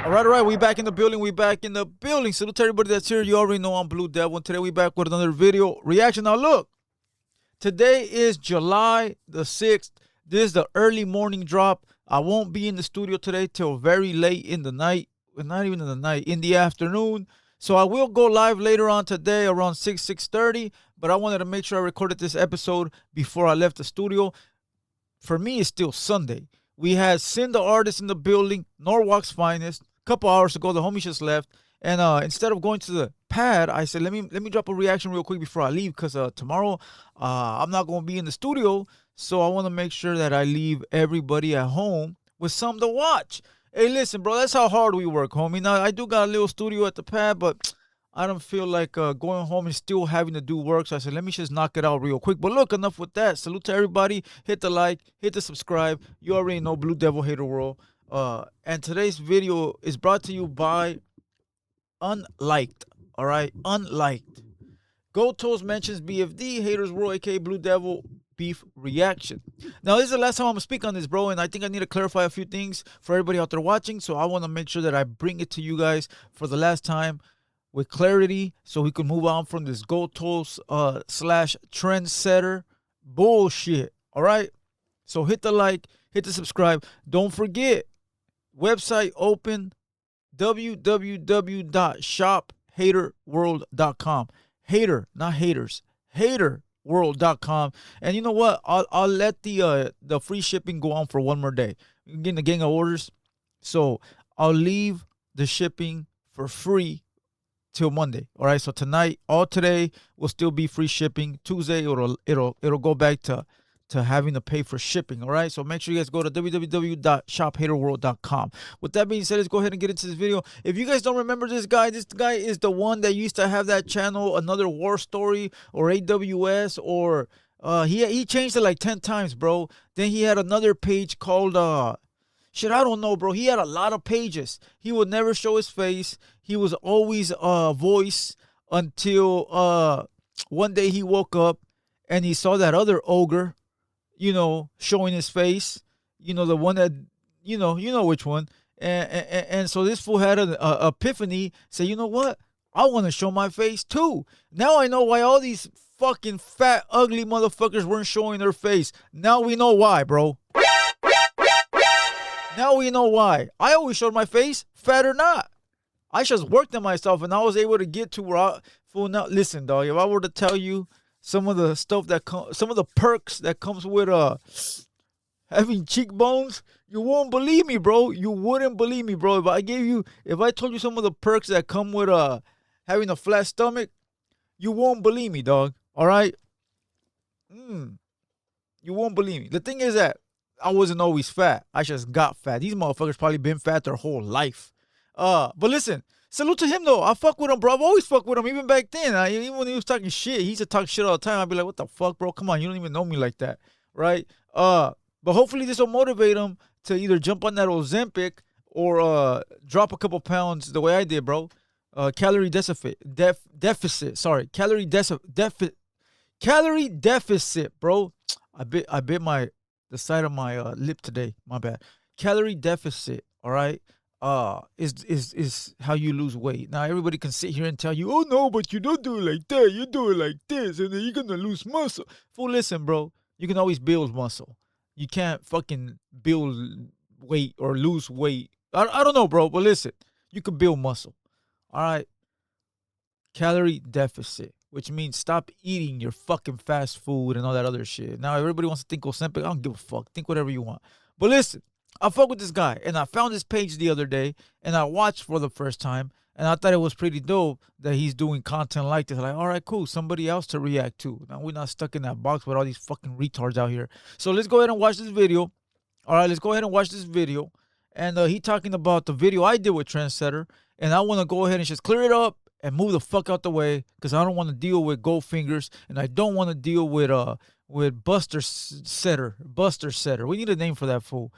All right. We back in the building. Salute to everybody that's here. You already know I'm Blue Devil. And today we back with another video reaction. Now look, today is July the 6th. This is the early morning drop. I won't be in the studio today till very late in the night. Well, not even in the night, in the afternoon. So I will go live later on today around 6:30. But I wanted to make sure I recorded this episode before I left the studio. For me, it's still Sunday. We had Sin the artist in the building, Norwalk's finest. Couple hours ago, the homie just left, and instead of going to the pad, I said let me drop a reaction real quick before I leave, because tomorrow I'm not gonna be in the studio, so I want to make sure that I leave everybody at home with something to watch. Hey, listen, bro, that's how hard we work, homie. Now I do got a little studio at the pad, but I don't feel like going home and still having to do work. So I said, let me just knock it out real quick. But look, enough with that. Salute to everybody. Hit the like, hit the subscribe. You already know Blue Devil Hater World. And today's video is brought to you by Unliked. All right, Unliked. Goldtoes mentions BFD, Haters World, aka Blue Devil Beef Reaction. Now, this is the last time I'm gonna speak on this, bro, and I think I need to clarify a few things for everybody out there watching. So I want to make sure that I bring it to you guys for the last time with clarity, so we can move on from this Goldtoes slash Trendsetter bullshit. All right, so hit the like, hit the subscribe. Don't forget, website open, www.shophaterworld.com. Hater, not haters. Haterworld.com. And you know what? I'll let the free shipping go on for one more day. We're getting a gang of orders, so I'll leave the shipping for free till Monday. All right, so tonight, all today will still be free shipping. Tuesday it'll go back to having to pay for shipping. All right, so make sure you guys go to www.shophaterworld.com. With that being said, let's go ahead and get into this video. If you guys don't remember this guy is the one that used to have that channel, Another War Story, or AWS, or he changed it like 10 times, bro. Then he had another page called shit, I don't know, bro. He had a lot of pages. He would never show his face. He was always voice, until one day he woke up and he saw that other ogre, showing his face. The one that, you know which one. And so this fool had an epiphany. Say, you know what? I want to show my face too. Now I know why all these fucking fat, ugly motherfuckers weren't showing their face. Now we know why, bro. Now we know why. I always showed my face, fat or not. I just worked on myself, and I was able to get to where now, listen, dog. If I were to tell you some of the stuff some of the perks that comes with having cheekbones, you won't believe me, bro. You wouldn't believe me, bro. If I told you some of the perks that come with having a flat stomach, you won't believe me, dog. All right. You won't believe me. The thing is that I wasn't always fat. I just got fat. These motherfuckers probably been fat their whole life. But listen, salute to him though. I fuck with him, bro. I've always fucked with him, even back then. Even when he was talking shit, he used to talk shit all the time. I'd be like, what the fuck, bro? Come on, you don't even know me like that, right? But hopefully this will motivate him to either jump on that Ozempic or drop a couple pounds the way I did, bro. Calorie deficit. Calorie deficit, bro. I bit the side of my lip today. My bad. Calorie deficit. All right. Is how you lose weight. Now everybody can sit here and tell you, oh no, but you don't do it like that. You do it like this, and then you're gonna lose muscle. Fool, listen, bro. You can always build muscle. You can't fucking build weight or lose weight. I don't know, bro, but listen, you can build muscle. All right. Calorie deficit, which means stop eating your fucking fast food and all that other shit. Now everybody wants to think Ozempic. I don't give a fuck. Think whatever you want. But listen, I fuck with this guy, and I found his page the other day, and I watched for the first time, and I thought it was pretty dope that he's doing content like this. Like, all right, cool, somebody else to react to. Now we're not stuck in that box with all these fucking retards out here. So let's go ahead and watch this video. All right, let's go ahead and watch this video. And he talking about the video I did with Trendsetter, and I want to go ahead and just clear it up and move the fuck out the way, because I don't want to deal with gold fingers, and I don't want to deal with Buster Setter. We need a name for that fool.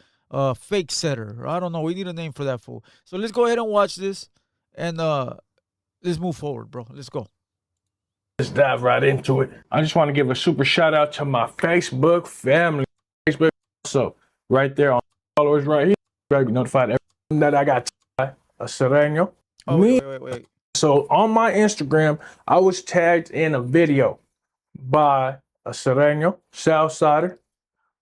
Fake setter. I don't know. We need a name for that fool. So let's go ahead and watch this, and let's move forward, bro. Let's go. Let's dive right into it. I just want to give a super shout out to my Facebook family. Facebook, so right there on followers right here, be notified everything that I got. a Sereno. Oh, wait. So on my Instagram, I was tagged in a video by a Sereno, Southsider.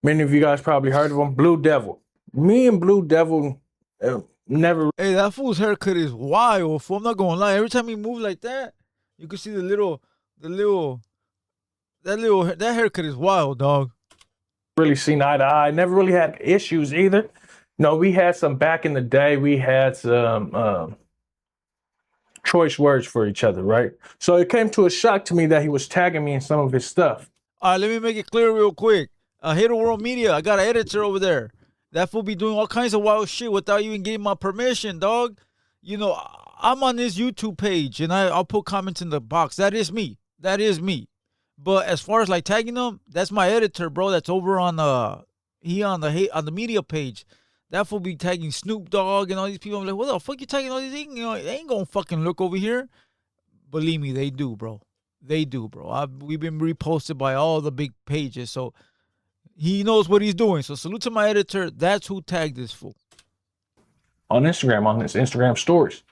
Many of you guys probably heard of him, Blue Devil. Me and Blue Devil never. Hey, that fool's haircut is wild, fool. I'm not gonna lie. Every time he moves like that, you can see that haircut is wild, dog. Really seen eye to eye. Never really had issues either. No, we had some back in the day. We had some choice words for each other, right? So it came to a shock to me that he was tagging me in some of his stuff. All right, let me make it clear real quick. Hater World Media, I got an editor over there. That fool be doing all kinds of wild shit without even getting my permission, dog. You know, I'm on this YouTube page and I'll put comments in the box. That is me. But as far as like tagging them, that's my editor, bro. That's over on on the media page. That fool be tagging Snoop Dogg and all these people. I'm like, what the fuck you tagging all these things? You know, they ain't gonna fucking look over here. Believe me, they do, bro. We've been reposted by all the big pages, so he knows what he's doing. So salute to my editor. That's who tagged this fool. On Instagram, on his Instagram stories.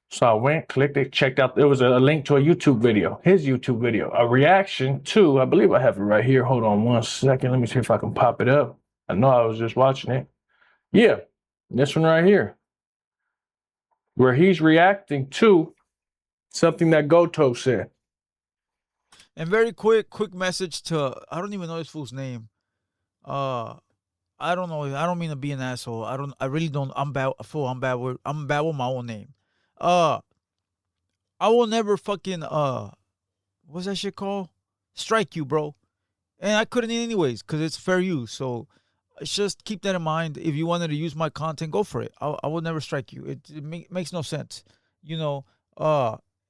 So I went, clicked it, checked out. There was a link to a YouTube video, his YouTube video, a reaction to, I believe I have it right here. Hold on one second. Let me see if I can pop it up. I know I was just watching it. Yeah, this one right here, where he's reacting to something that Goldtoes said. And very quick message to, I don't even know this fool's name. I don't know. I don't mean to be an asshole. I really don't. I'm bad. Fool. I'm bad with my own name. I will never fucking what's that shit called? Strike you, bro. And I couldn't anyways, because it's fair use. So just keep that in mind. If you wanted to use my content, go for it. I will never strike you. It makes no sense. You know,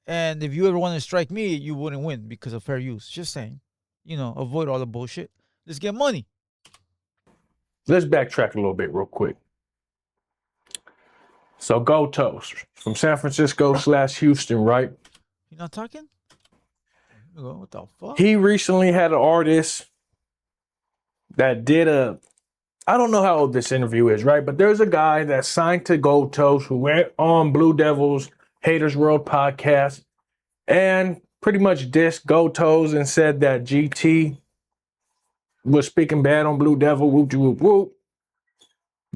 and if you ever wanted to strike me, you wouldn't win because of fair use. Just saying. You know, avoid all the bullshit. Let's get money. Let's backtrack a little bit real quick. So Goldtoes from San Francisco / Houston, right? You not talking? What the fuck? He recently had an artist that did I don't know how old this interview is, right? But there's a guy that signed to Goldtoes who went on Blue Devil's Haters World podcast and pretty much dissed Goldtoes and said that GT was speaking bad on Blue Devil, whoop, whoop, whoop.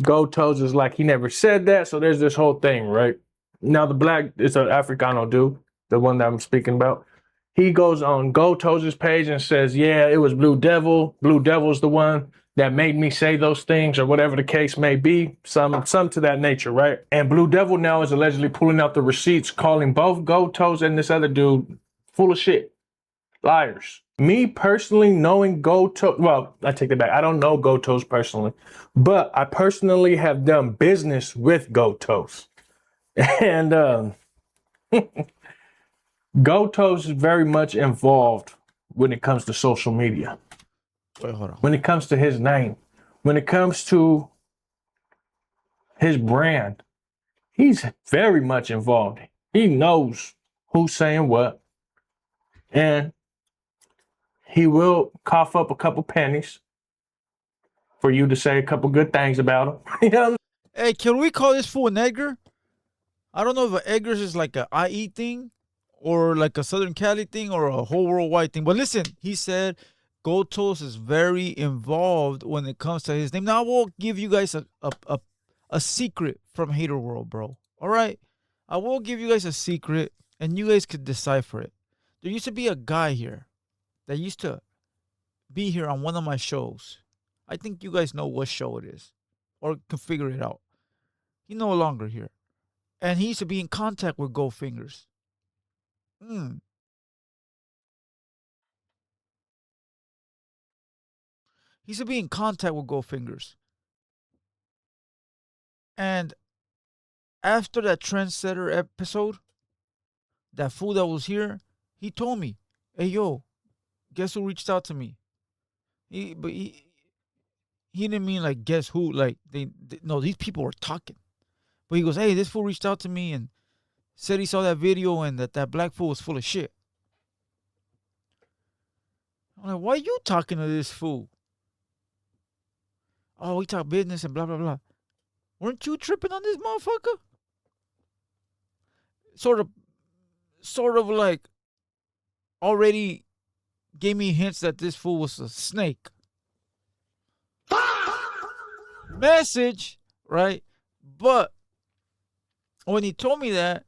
Goldtoes is like, he never said that. So there's this whole thing, right? Now the black, it's an Africano dude, the one that I'm speaking about. He goes on Goldtoes' page and says, yeah, it was Blue Devil. Blue Devil's the one that made me say those things or whatever the case may be. Some to that nature, right? And Blue Devil now is allegedly pulling out the receipts, calling both Goldtoes and this other dude full of shit. Liars. Me personally knowing Goldtoes, well, I take that back. I don't know Goldtoes personally, but I personally have done business with Goldtoes. And Goldtoes is very much involved when it comes to social media. Wait, hold on. When it comes to his name, when it comes to his brand, he's very much involved. He knows who's saying what, and he will cough up a couple pennies for you to say a couple good things about him. You know? Hey, can we call this fool an Edgar? I don't know if an Edgar's is like a IE thing or like a Southern Cali thing or a whole worldwide thing. But listen, he said Goldtoes is very involved when it comes to his name. Now I will give you guys a secret from Hater World, bro. All right? I will give you guys a secret and you guys could decipher it. There used to be a guy here that used to be here on one of my shows. I think you guys know what show it is or can figure it out. He's no longer here. And he used to be in contact with Goldfingers. He used to be in contact with Goldfingers. And after that Trendsetter episode, that fool that was here, he told me, hey, yo, guess who reached out to me? He didn't mean like guess who, like no, these people were talking. But he goes, hey, this fool reached out to me and said he saw that video and that black fool was full of shit. I'm like, why are you talking to this fool? Oh, we talk business and blah, blah, blah. Weren't you tripping on this motherfucker? sort of like already gave me hints that this fool was a snake. Message, right? But when he told me that,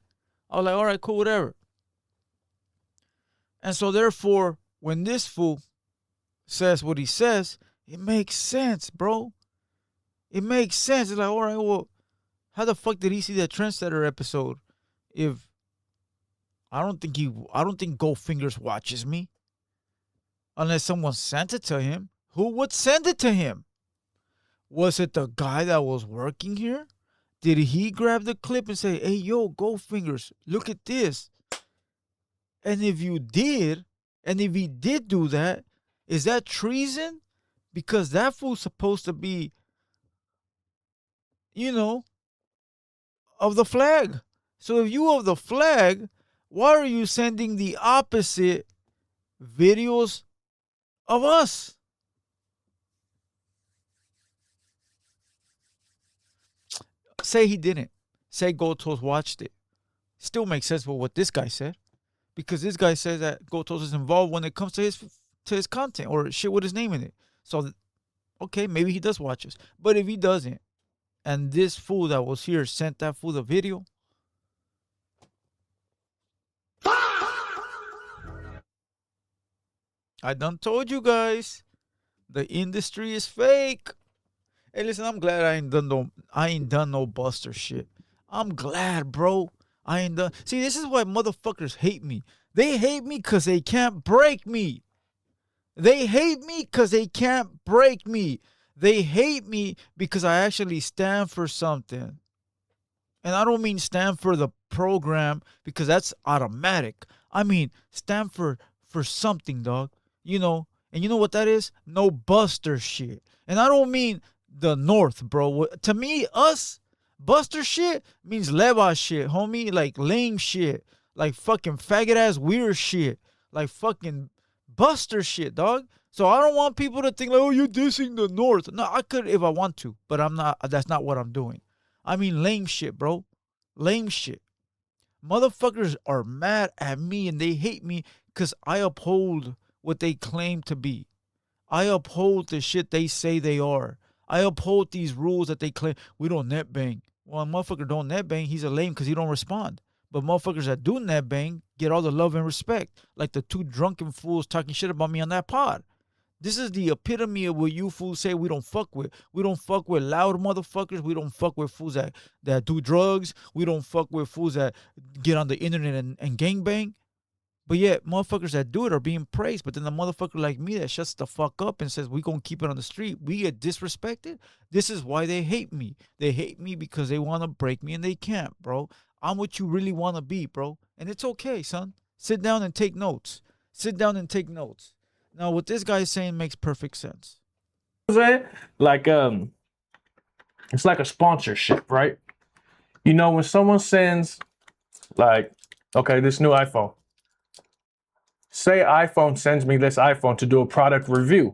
I was like, all right, cool, whatever. And so therefore, when this fool says what he says, it makes sense, bro. It makes sense. It's like, all right, well, how the fuck did he see that Trendsetter episode? If I don't think Goldfingers watches me. Unless someone sent it to him. Who would send it to him? Was it the guy that was working here? Did he grab the clip and say, hey, yo, Goldfingers, look at this? And if you did, and if he did do that, is that treason? Because that fool's supposed to be, of the flag. So if you of the flag, why are you sending the opposite videos of us? Say he didn't. Say Goldtoes watched it. Still makes sense for what this guy said. Because this guy says that Goldtoes is involved when it comes to his content or shit with his name in it. So, okay, maybe he does watch us. But if he doesn't, and this fool that was here sent that fool the video, I done told you guys, the industry is fake. Hey, listen, I'm glad I ain't done no Buster shit. I'm glad, bro. I ain't done. See, this is why motherfuckers hate me. They hate me because they can't break me. They hate me because they can't break me. They hate me because I actually stand for something. And I don't mean stand for the program because that's automatic. I mean stand for something, dog. And you know what that is? No Buster shit. And I don't mean the North, bro. To me, us, Buster shit means leva shit, homie. Like lame shit. Like fucking faggot ass weird shit. Like fucking Buster shit, dog. So I don't want people to think like, oh, you're dissing the North. No, I could if I want to, but I'm not. That's not what I'm doing. I mean lame shit, bro. Lame shit. Motherfuckers are mad at me and they hate me because I uphold what they claim to be. I uphold the shit they say they are. I uphold these rules that they claim. We don't net bang. Well, a motherfucker don't net bang, he's a lame because he don't respond. But motherfuckers that do net bang get all the love and respect. Like the two drunken fools talking shit about me on that pod. This is the epitome of what you fools say we don't fuck with. We don't fuck with loud motherfuckers. We don't fuck with fools that do drugs. We don't fuck with fools that get on the internet and gangbang. But yet, motherfuckers that do it are being praised. But then the motherfucker like me that shuts the fuck up and says we gonna keep it on the street, we get disrespected. This is why they hate me. They hate me because they want to break me and they can't, bro. I'm what you really want to be, bro. And it's okay, son. Sit down and take notes. Sit down and take notes. Now, what this guy is saying makes perfect sense. Like, it's like a sponsorship, right? When someone sends, like, okay, this new iPhone. Say iPhone sends me this iPhone to do a product review.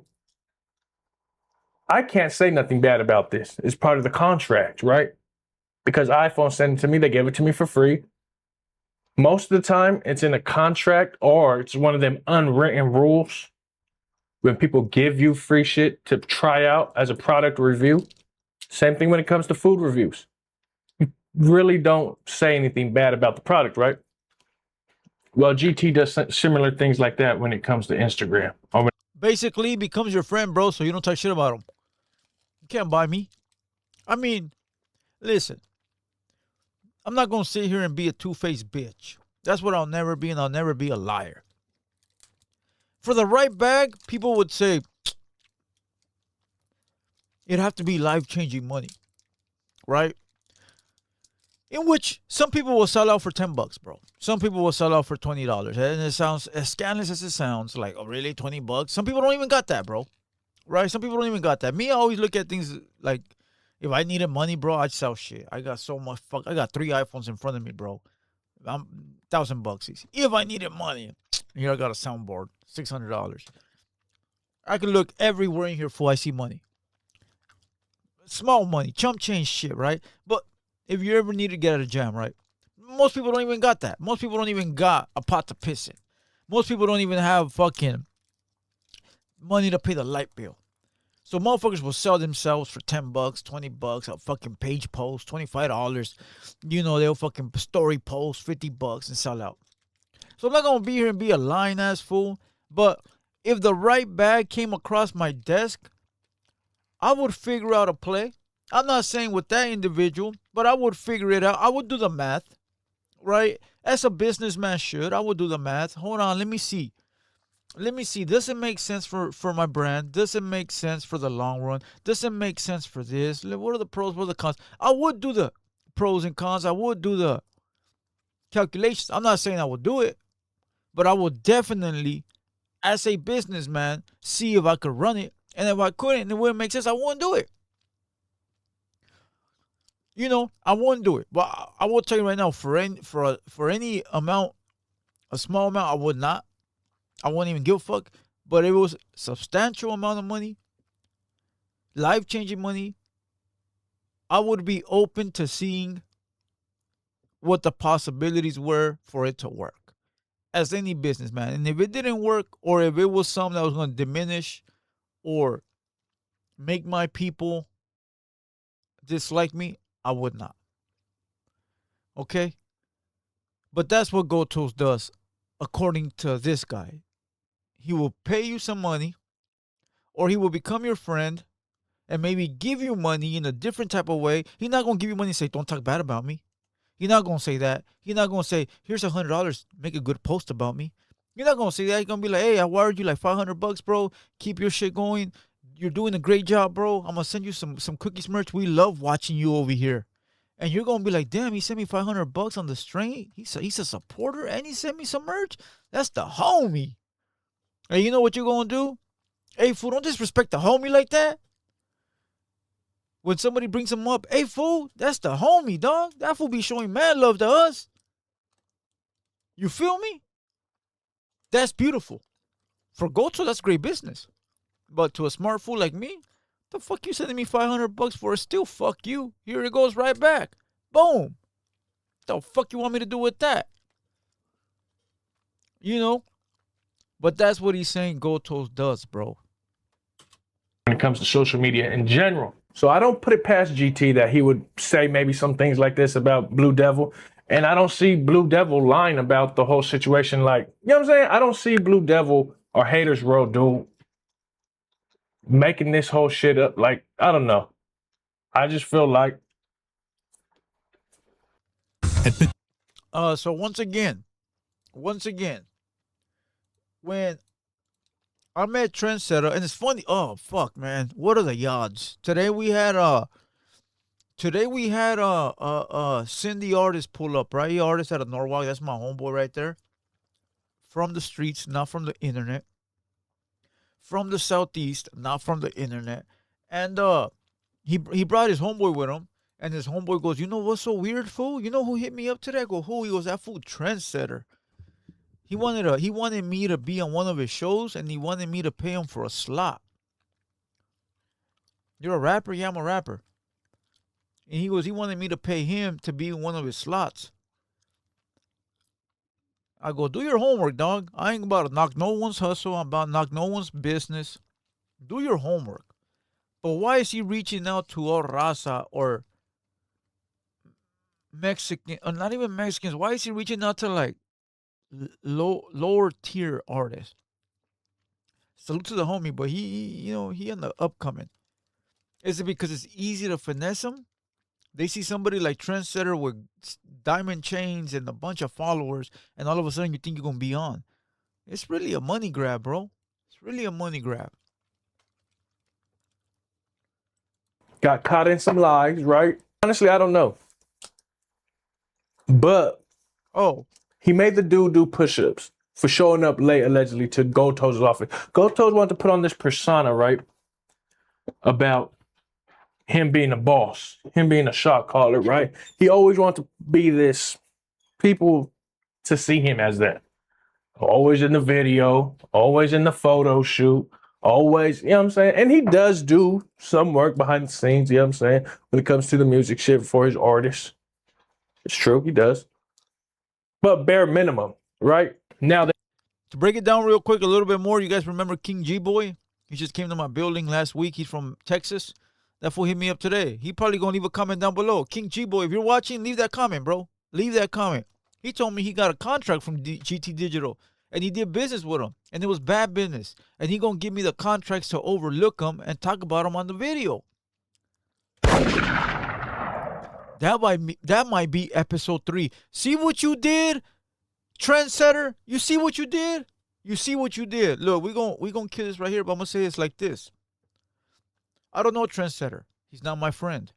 I can't say nothing bad about this. It's part of the contract, right? Because iPhone sent it to me, they gave it to me for free. Most of the time, it's in a contract or it's one of them unwritten rules. When people give you free shit to try out as a product review, same thing when it comes to food reviews. You really don't say anything bad about the product, right? Well, GT does similar things like that when it comes to Instagram. Basically, he becomes your friend, bro, so you don't talk shit about him. You can't buy me. I mean, listen, I'm not going to sit here and be a two-faced bitch. That's what I'll never be, and I'll never be a liar. For the right bag, people would say it'd have to be life-changing money, right? In which some people will sell out for $10, bro. Some people will sell out for $20. And it sounds, as scandalous as it sounds, like, oh, really, $20? Some people don't even got that, bro. Right? Some people don't even got that. Me, I always look at things like, if I needed money, bro, I'd sell shit. I got so much I got 3 iPhones in front of me, bro. I'm $1,000 easy. If I needed money, here I got a soundboard, $600. I can look everywhere in here before I see money. Small money, chump change shit, right? But if you ever need to get out of jam, right? most people don't even got that. Most people don't even got a pot to piss in. Most people don't even have fucking money to pay the light bill. So motherfuckers will sell themselves for $10, $20, a fucking page post, $25. You know, they'll fucking story post $50 and sell out. So I'm not gonna be here and be a lying ass fool. But if the right bag came across my desk, I would figure out a play. I'm not saying with that individual, but I would figure it out. I would do the math, right? As a businessman should. I would do the math. Hold on, let me see. Does it make sense for my brand? Does it make sense for the long run? Does it make sense for this? What are the pros? What are the cons? I would do the pros and cons. I would do the calculations. I'm not saying I would do it, but I would definitely, as a businessman, see if I could run it. And if I couldn't and it wouldn't make sense, I wouldn't do it. You know, I wouldn't do it. But I will tell you right now, for any amount, a small amount, I would not. I wouldn't even give a fuck. But if it was a substantial amount of money, life-changing money, I would be open to seeing what the possibilities were for it to work. As any businessman. And if it didn't work, or if it was something that was going to diminish or make my people dislike me, I would not. Okay? But that's what Goldtoes does, according to this guy. He will pay you some money, or he will become your friend and maybe give you money in a different type of way. He's not going to give you money and say, don't talk bad about me. He's not going to say that. He's not going to say, here's $100, make a good post about me. You're not going to say that. He's going to be like, hey, I wired you like $500, bro. Keep your shit going. You're doing a great job, bro. I'm going to send you some cookies merch. We love watching you over here. And you're going to be like, damn, he sent me $500 on the string. He's a supporter and he sent me some merch. That's the homie. And you know what you're going to do? Hey, fool, don't disrespect the homie like that. When somebody brings him up, hey, fool, that's the homie, dog. That fool be showing mad love to us. You feel me? That's beautiful. For Goldtoes, that's great business. But to a smart fool like me, the fuck you sending me $500 for? Still, fuck you. Here it goes right back. Boom. The fuck you want me to do with that? You know? But that's what he's saying Goldtoes does, bro. When it comes to social media in general. So I don't put it past GT that he would say maybe some things like this about Blue Devil. And I don't see Blue Devil lying about the whole situation. Like, you know what I'm saying? I don't see Blue Devil or Haters Row dude making this whole shit up. Like, I don't know. I just feel like. So once again, when I met Trendsetta, and it's funny. Oh fuck, man! What are the odds? Today we had Cindy artist pull up, right? Artist out of Norwalk. That's my homeboy right there. From the streets, not from the internet. From the southeast, not from the internet. And he brought his homeboy with him, and his homeboy goes, "You know what's so weird, fool? You know who hit me up today?" I go, "Who?" He goes, "That fool Trendsetter. He wanted me to be on one of his shows, and he wanted me to pay him for a slot." You're a rapper? Yeah, I'm a rapper. And he wanted me to pay him to be in one of his slots. I go, do your homework, dog. I ain't about to knock no one's hustle. I'm about to knock no one's business. Do your homework. But why is he reaching out to all raza or Mexican, or not even Mexicans? Why is he reaching out to like lower tier artists? Salute to the homie, but he on the upcoming. Is it because it's easy to finesse him? They see somebody like Trendsetter with diamond chains and a bunch of followers, and all of a sudden you think you're going to be on. It's really a money grab, bro. It's really a money grab. Got caught in some lies, right? Honestly, I don't know. But he made the dude do push-ups for showing up late, allegedly, to Goldtoes' office. Goldtoes wanted to put on this persona, right? About him being a boss, him being a shot caller, right? He always wanted to be this, people to see him as that. Always in the video, always in the photo shoot, always, you know what I'm saying? And he does do some work behind the scenes, you know what I'm saying? When it comes to the music shit for his artists. It's true, he does. but bare minimum, right? Now, To break it down real quick, a little bit more, you guys remember King G Boy? He just came to my building last week. He's from Texas. That fool hit me up today. He probably gonna leave a comment down below. King G Boy, if you're watching, leave that comment, bro. Leave that comment. He told me he got a contract from GT Digital and he did business with him, and it was bad business. And he gonna give me the contracts to overlook them and talk about them on the video. That might be episode 3. See what you did, Trendsetter? You see what you did? You see what you did? Look, we gonna kill this right here, but I'm gonna say it's like this. I don't know Trendsetter. He's not my friend.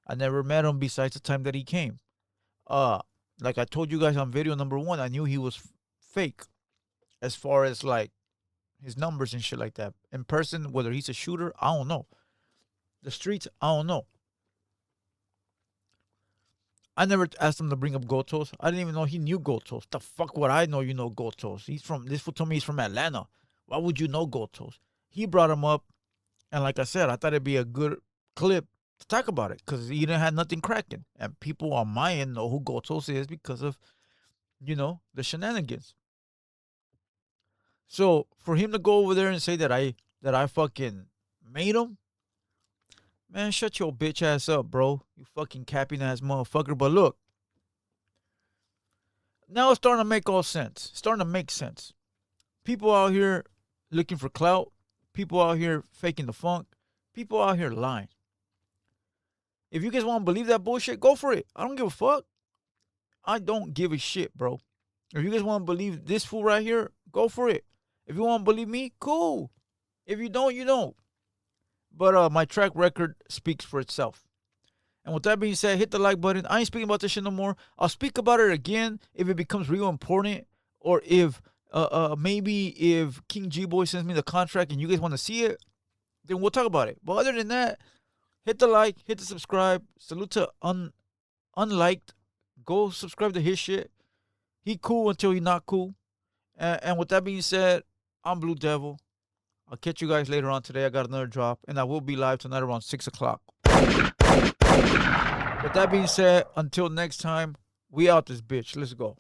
I never met him besides the time that he came. Like I told you guys on video number 1, I knew he was fake as far as like his numbers and shit like that. In person, whether he's a shooter, I don't know. The streets, I don't know. I never asked him to bring up Goldtoes. I didn't even know he knew Goldtoes. The fuck would I know you know Goldtoes? This fool told me he's from Atlanta. Why would you know Goldtoes? He brought him up, and like I said, I thought it'd be a good clip to talk about it because he didn't have nothing cracking. And people on my end know who Goldtoes is because of, the shenanigans. So for him to go over there and say that I fucking made him, man, shut your bitch ass up, bro. You fucking capping ass motherfucker. But look, now it's starting to make all sense. It's starting to make sense. People out here looking for clout. People out here faking the funk. People out here lying. If you guys want to believe that bullshit, go for it. I don't give a fuck. I don't give a shit, bro. If you guys want to believe this fool right here, go for it. If you want to believe me, cool. If you don't, you don't. But my track record speaks for itself. And with that being said, hit the like button. I ain't speaking about this shit no more. I'll speak about it again if it becomes real important, or if maybe if King G Boy sends me the contract and you guys want to see it, then we'll talk about it. But other than that, hit the like, hit the subscribe. Salute to unliked. Go subscribe to his shit. He cool until he not cool. And with that being said, I'm Blue Devil. I'll catch you guys later on today. I got another drop, and I will be live tonight around 6 o'clock. With that being said, until next time, we out this bitch. Let's go.